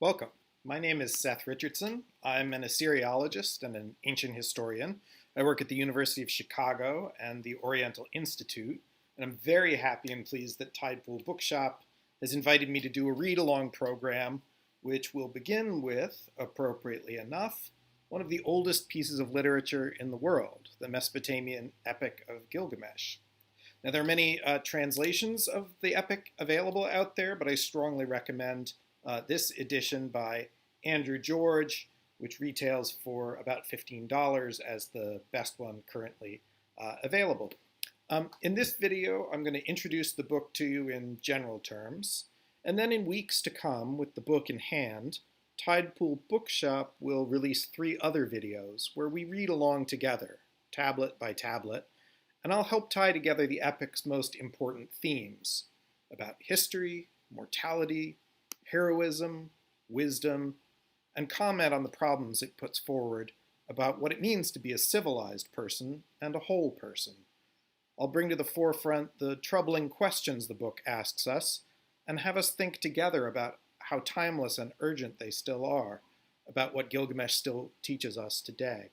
Welcome. My name is Seth Richardson. I'm an Assyriologist and an ancient historian. I work at the University of Chicago and the Oriental Institute, and I'm very happy and pleased that Tidepool Bookshop has invited me to do a read-along program, which will begin with, appropriately enough, one of the oldest pieces of literature in the world, the Mesopotamian epic of Gilgamesh. Now, there are many translations of the epic available out there, but I strongly recommend this edition by Andrew George, which retails for about $15 as the best one currently available. In this video, I'm going to introduce the book to you in general terms, and then in weeks to come, with the book in hand, Tidepool Bookshop will release 3 other videos where we read along together, tablet by tablet, and I'll help tie together the epic's most important themes about history, mortality, heroism, wisdom, and comment on the problems it puts forward about what it means to be a civilized person and a whole person. I'll bring to the forefront the troubling questions the book asks us and have us think together about how timeless and urgent they still are, about what Gilgamesh still teaches us today.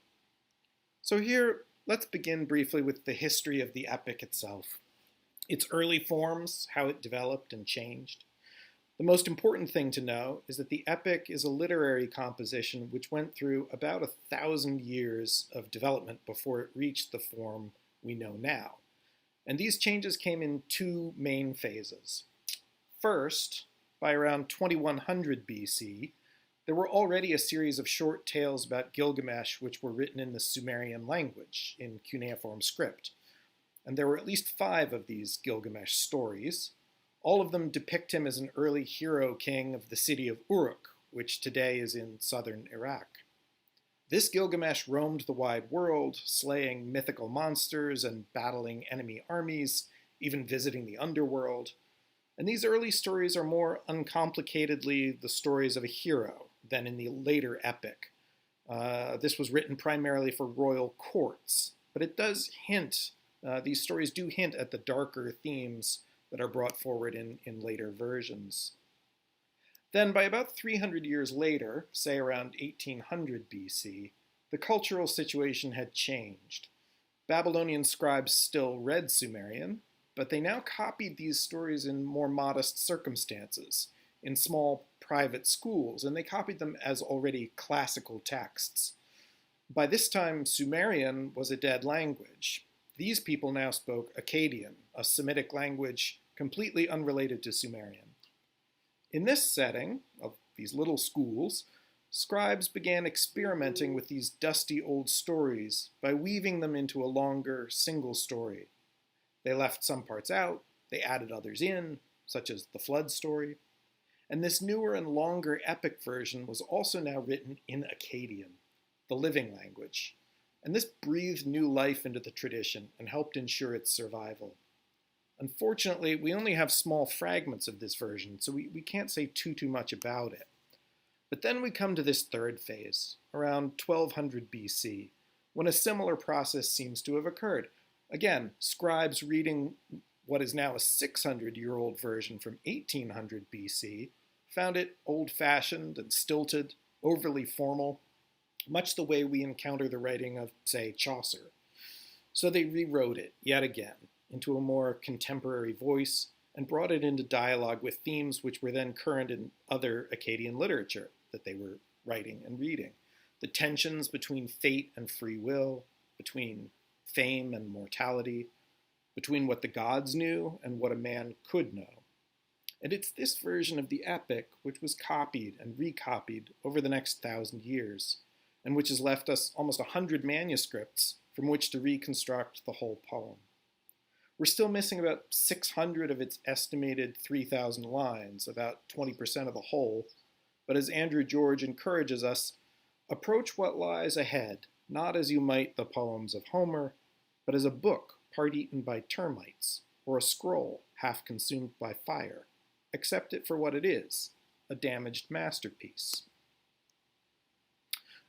So here, let's begin briefly with the history of the epic itself, its early forms, how it developed and changed. The most important thing to know is that the epic is a literary composition which went through about 1,000 years of development before it reached the form we know now. And these changes came in 2 main phases. First, by around 2100 BC, there were already a series of short tales about Gilgamesh which were written in the Sumerian language, in cuneiform script. And there were at least 5 of these Gilgamesh stories. All of them depict him as an early hero king of the city of Uruk, which today is in southern Iraq. This Gilgamesh roamed the wide world, slaying mythical monsters and battling enemy armies, even visiting the underworld. And these early stories are more uncomplicatedly the stories of a hero than in the later epic. This was written primarily for royal courts, but it does hint, these stories do hint at the darker themes that are brought forward in later versions. Then, by about 300 years later, say around 1800 BC, the cultural situation had changed. Babylonian scribes still read Sumerian, but they now copied these stories in more modest circumstances, in small private schools, and they copied them as already classical texts. By this time, Sumerian was a dead language. These people now spoke Akkadian, a Semitic language completely unrelated to Sumerian. In this setting of these little schools, scribes began experimenting with these dusty old stories by weaving them into a longer single story. They left some parts out, they added others in, such as the flood story, and this newer and longer epic version was also now written in Akkadian, the living language, and this breathed new life into the tradition and helped ensure its survival. Unfortunately, we only have small fragments of this version, so we can't say too much about it. But then we come to this third phase, around 1200 BC, when a similar process seems to have occurred. Again, scribes reading what is now a 600-year-old version from 1800 BC found it old-fashioned and stilted, overly formal, much the way we encounter the writing of, say, Chaucer. So they rewrote it, yet again, into a more contemporary voice, and brought it into dialogue with themes which were then current in other Akkadian literature that they were writing and reading. The tensions between fate and free will, between fame and mortality, between what the gods knew and what a man could know. And it's this version of the epic which was copied and recopied over the next 1,000 years, and which has left us almost 100 manuscripts from which to reconstruct the whole poem. We're still missing about 600 of its estimated 3,000 lines, about 20% of the whole, but as Andrew George encourages us, approach what lies ahead, not as you might the poems of Homer, but as a book part-eaten by termites, or a scroll half consumed by fire. Accept it for what it is, a damaged masterpiece.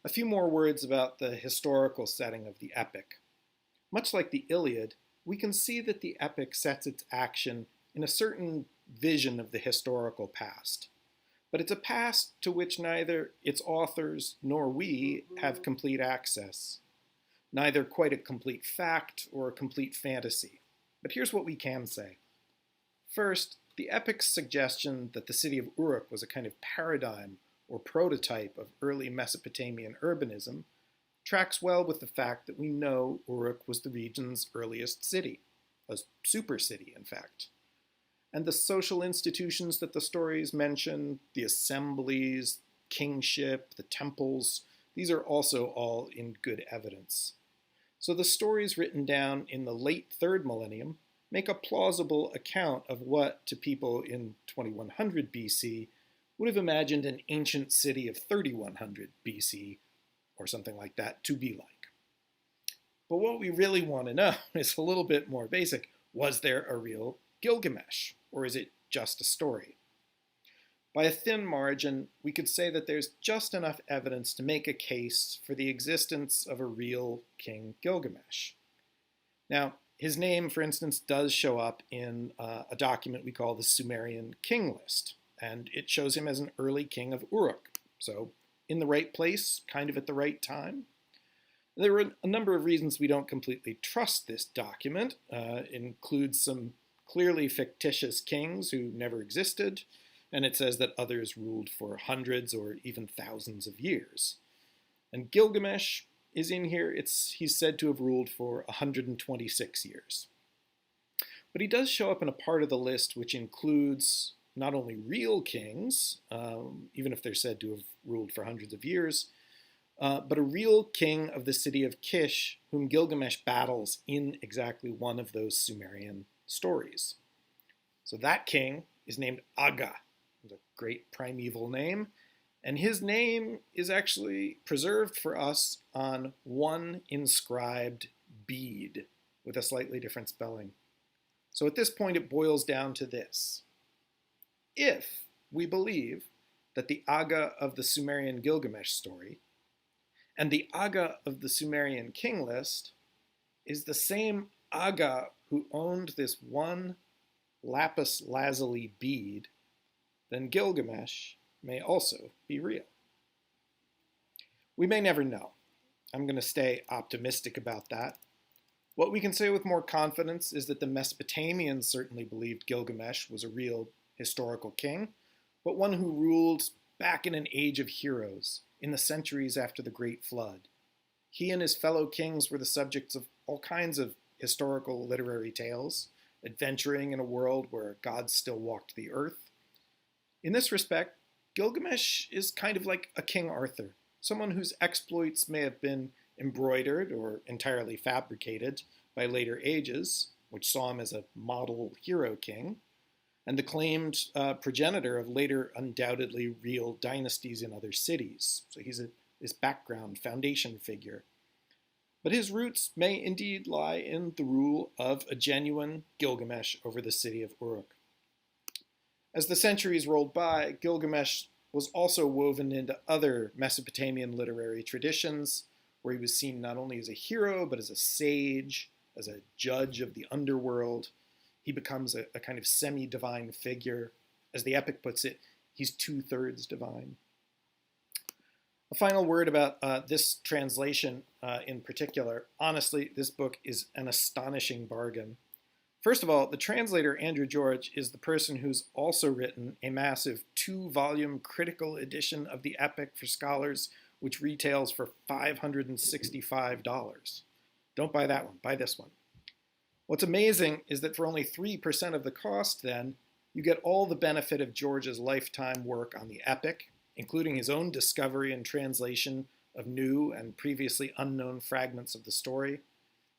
A few more words about the historical setting of the epic. Much like the Iliad, we can see that the epic sets its action in a certain vision of the historical past. but it's a past to which neither its authors nor we have complete access, neither quite a complete fact or a complete fantasy. But here's what we can say. First, the epic's suggestion that the city of Uruk was a kind of paradigm or prototype of early Mesopotamian urbanism tracks well with the fact that we know Uruk was the region's earliest city, a super city, in fact. And the social institutions that the stories mention, the assemblies, kingship, the temples, these are also all in good evidence. So the stories written down in the late 3rd millennium make a plausible account of what, to people in 2100 BC, would have imagined an ancient city of 3100 BC, or something like that, to be like. But what we really want to know is a little bit more basic. Was there a real Gilgamesh, or is it just a story? By a thin margin, we could say that there's just enough evidence to make a case for the existence of a real King Gilgamesh. Now, his name, for instance, does show up in a document we call the Sumerian king list, and it shows him as an early king of Uruk, so in the right place, kind of at the right time. There were a number of reasons we don't completely trust this document. It includes some clearly fictitious kings who never existed, and it says that others ruled for hundreds or even thousands of years. And Gilgamesh is in here. He's said to have ruled for 126 years. But he does show up in a part of the list which includes not only real kings, even if they're said to have ruled for hundreds of years, but a real king of the city of Kish, whom Gilgamesh battles in exactly one of those Sumerian stories. So that king is named Aga, a great primeval name, and his name is actually preserved for us on one inscribed bead with a slightly different spelling. So at this point it boils down to this. If we believe that the Aga of the Sumerian Gilgamesh story and the Aga of the Sumerian king list is the same Aga who owned this one lapis lazuli bead, then Gilgamesh may also be real. We may never know. I'm going to stay optimistic about that. What we can say with more confidence is that the Mesopotamians certainly believed Gilgamesh was a real historical king, but one who ruled back in an age of heroes, in the centuries after the Great Flood. He and his fellow kings were the subjects of all kinds of historical literary tales, adventuring in a world where gods still walked the earth. In this respect, Gilgamesh is kind of like a King Arthur, someone whose exploits may have been embroidered or entirely fabricated by later ages, which saw him as a model hero king, and the claimed progenitor of later undoubtedly real dynasties in other cities. So he's this background foundation figure. But his roots may indeed lie in the rule of a genuine Gilgamesh over the city of Uruk. As the centuries rolled by, Gilgamesh was also woven into other Mesopotamian literary traditions, where he was seen not only as a hero, but as a sage, as a judge of the underworld. He becomes a kind of semi-divine figure. As the epic puts it, he's 2/3 divine. A final word about this translation in particular. Honestly, this book is an astonishing bargain. First of all, the translator, Andrew George, is the person who's also written a massive 2-volume critical edition of the epic for scholars, which retails for $565. Don't buy that one, buy this one. What's amazing is that for only 3% of the cost, then, you get all the benefit of George's lifetime work on the epic, including his own discovery and translation of new and previously unknown fragments of the story,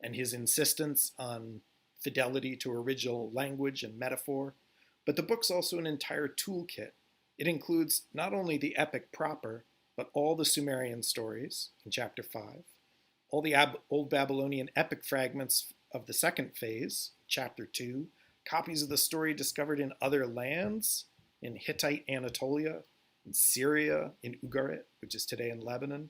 and his insistence on fidelity to original language and metaphor. But the book's also an entire toolkit. It includes not only the epic proper, but all the Sumerian stories in chapter 5, all the Old Babylonian epic fragments of the second phase, chapter 2, copies of the story discovered in other lands, in Hittite Anatolia, in Syria, in Ugarit, which is today in Lebanon.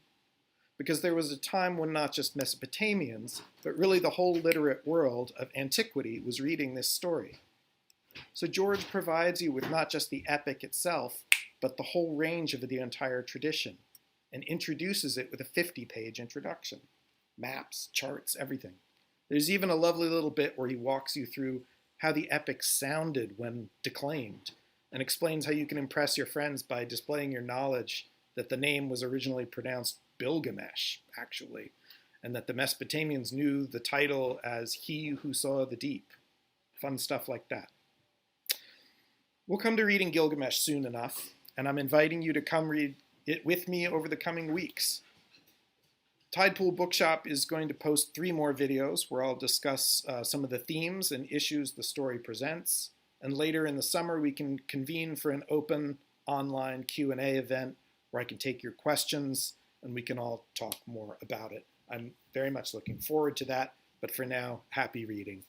Because there was a time when not just Mesopotamians, but really the whole literate world of antiquity was reading this story. So George provides you with not just the epic itself, but the whole range of the entire tradition, and introduces it with a 50-page introduction. Maps, charts, everything. There's even a lovely little bit where he walks you through how the epic sounded when declaimed, and explains how you can impress your friends by displaying your knowledge that the name was originally pronounced Gilgamesh, actually, and that the Mesopotamians knew the title as He Who Saw the Deep. Fun stuff like that. We'll come to reading Gilgamesh soon enough, and I'm inviting you to come read it with me over the coming weeks. Tidepool Bookshop is going to post 3 more videos where I'll discuss some of the themes and issues the story presents, and later in the summer we can convene for an open online Q&A event where I can take your questions and we can all talk more about it. I'm very much looking forward to that, but for now, happy reading.